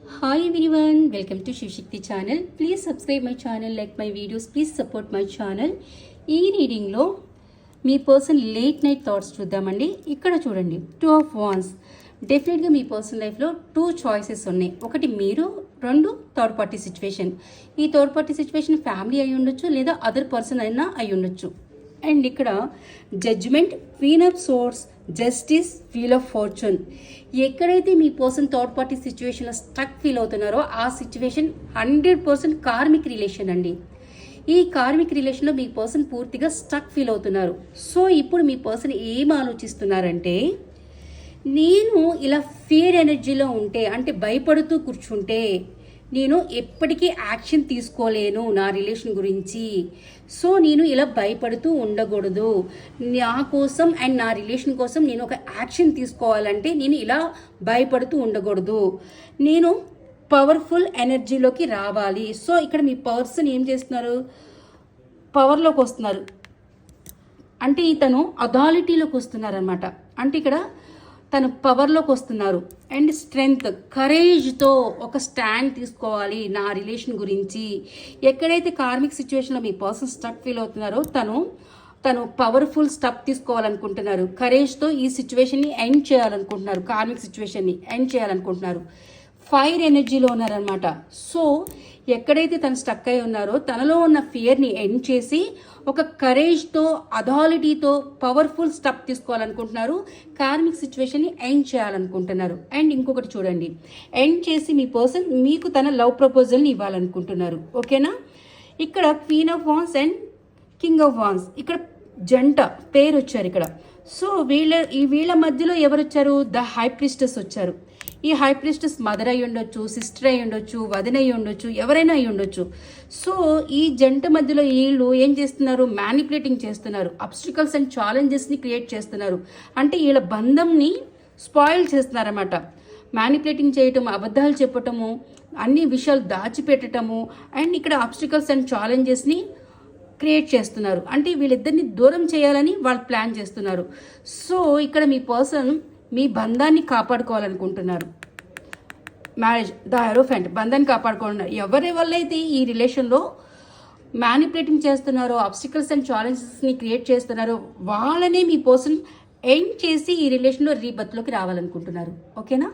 Hi everyone, welcome to Shivshakti channel. Please subscribe my channel, like my videos, please support my channel. ఈ రీడింగ్లో మీ person late night thoughts చూద్దామండి. ఇక్కడ చూడండి, 2 of Wands. డెఫినెట్గా మీ person లైఫ్లో 2 choices ఉన్నాయి. ఒకటి మీరు, 2 థర్డ్ పార్టీ సిచ్యువేషన్. ఈ థర్డ్ పార్టీ సిచ్యువేషన్ ఫ్యామిలీ అయి ఉండొచ్చు లేదా అదర్ పర్సన్ అయినా అయి ఉండొచ్చు. అండ్ ఇక్కడ judgement, queen of swords, justice, wheel of fortune. ఎక్కడైతే మీ పర్సన్ థర్డ్ పార్టీ సిచ్యువేషన్లో స్టక్ ఫీల్ అవుతున్నారో ఆ సిచ్యువేషన్ 100% కార్మిక్ రిలేషన్ అండి. ఈ కార్మిక్ రిలేషన్లో మీ పర్సన్ పూర్తిగా స్టక్ ఫీల్ అవుతున్నారు. సో ఇప్పుడు మీ పర్సన్ ఏం ఆలోచిస్తున్నారంటే, నేను ఇలా ఫియర్ ఎనర్జీలో ఉంటే, అంటే భయపడుతూ కూర్చుంటే నేను ఎప్పటికీ యాక్షన్ తీసుకోలేను నా రిలేషన్ గురించి. సో నేను ఇలా భయపడుతూ ఉండకూడదు. నా కోసం అండ్ నా రిలేషన్ కోసం నేను ఒక యాక్షన్ తీసుకోవాలంటే నేను ఇలా భయపడుతూ ఉండకూడదు. నేను పవర్ఫుల్ ఎనర్జీలోకి రావాలి. సో ఇక్కడ మీ పర్సన్ ఏం చేస్తున్నారు, పవర్లోకి వస్తున్నారు. అంటే ఇతను అథారిటీలోకి వస్తున్నారు అనమాట. అంటే ఇక్కడ తను పవర్లోకి వస్తున్నారు. అండ్ స్ట్రెంగ్త్, కరేజ్తో ఒక స్టాండ్ తీసుకోవాలి నా రిలేషన్ గురించి. ఎక్కడైతే కార్మిక్ సిచ్యువేషన్లో మీ పర్సన్ స్టక్ ఫీల్ అవుతున్నారో తను పవర్ఫుల్ స్టెప్ తీసుకోవాలనుకుంటున్నారు. కరేజ్తో ఈ సిచ్యువేషన్ని ఎండ్ చేయాలనుకుంటున్నారు, కార్మిక్ సిచ్యువేషన్ని ఎండ్ చేయాలనుకుంటున్నారు. ఫైర్ ఎనర్జీలో ఉన్నారనమాట. సో ఎక్కడైతే తను స్టక్ అయి ఉన్నారో తనలో ఉన్న ఫియర్ని ఎండ్ చేసి ఒక కరేజ్తో, అథారిటీతో పవర్ఫుల్ స్టెప్ తీసుకోవాలనుకుంటున్నారు. కార్మిక్ సిచ్యువేషన్ని ఎండ్ చేయాలనుకుంటున్నారు. అండ్ ఇంకొకటి చూడండి, ఎండ్ చేసి మీ పర్సన్ మీకు తన లవ్ ప్రపోజల్ని ఇవ్వాలనుకుంటున్నారు. ఓకేనా? ఇక్కడ queen of wands and king of wands, ఇక్కడ జంట పేరు వచ్చారు ఇక్కడ. సో వీళ్ళ మధ్యలో ఎవరు వచ్చారు? ద హై ప్రిస్టెస్ వచ్చారు. ఈ హై ప్రిస్టెస్ మదర్ అయి ఉండొచ్చు, సిస్టర్ అయి ఉండొచ్చు, వదిన అయి ఉండొచ్చు, ఎవరైనా అయి ఉండొచ్చు. సో ఈ జంట మధ్యలో వీళ్ళు ఏం చేస్తున్నారు? మ్యానిపులేటింగ్ చేస్తున్నారు. అబ్స్టికల్స్ అండ్ ఛాలెంజెస్ని క్రియేట్ చేస్తున్నారు. అంటే వీళ్ళ బంధంని స్పాయిల్ చేస్తున్నారన్నమాట. మ్యానిపులేటింగ్ చేయటము, అబద్ధాలు చెప్పటము, అన్ని విషయాలు దాచిపెట్టడము, అండ్ ఇక్కడ అబ్స్టికల్స్ అండ్ ఛాలెంజెస్ని క్రియేట్ చేస్తున్నారు. అంటే వీళ్ళిద్దరిని దూరం చేయాలని వాళ్ళు ప్లాన్ చేస్తున్నారు. సో ఇక్కడ మీ పర్సన్ మీ బంధాన్ని కాపాడుకోవాలనుకుంటున్నారు. మ్యారేజ్, ద హెరోఫెంట్, బంధాన్ని కాపాడుకోవాలన్నారు. ఎవరి వల్ల అయితే ఈ రిలేషన్లో మ్యానిపులేటింగ్ చేస్తున్నారో, ఆబ్స్టికల్స్ అండ్ ఛాలెంజెస్ని క్రియేట్ చేస్తున్నారో వాళ్ళనే మీ పర్సన్ ఎండ్ చేసి ఈ రిలేషన్లో రీబర్త్లోకి రావాలనుకుంటున్నారు. ఓకేనా?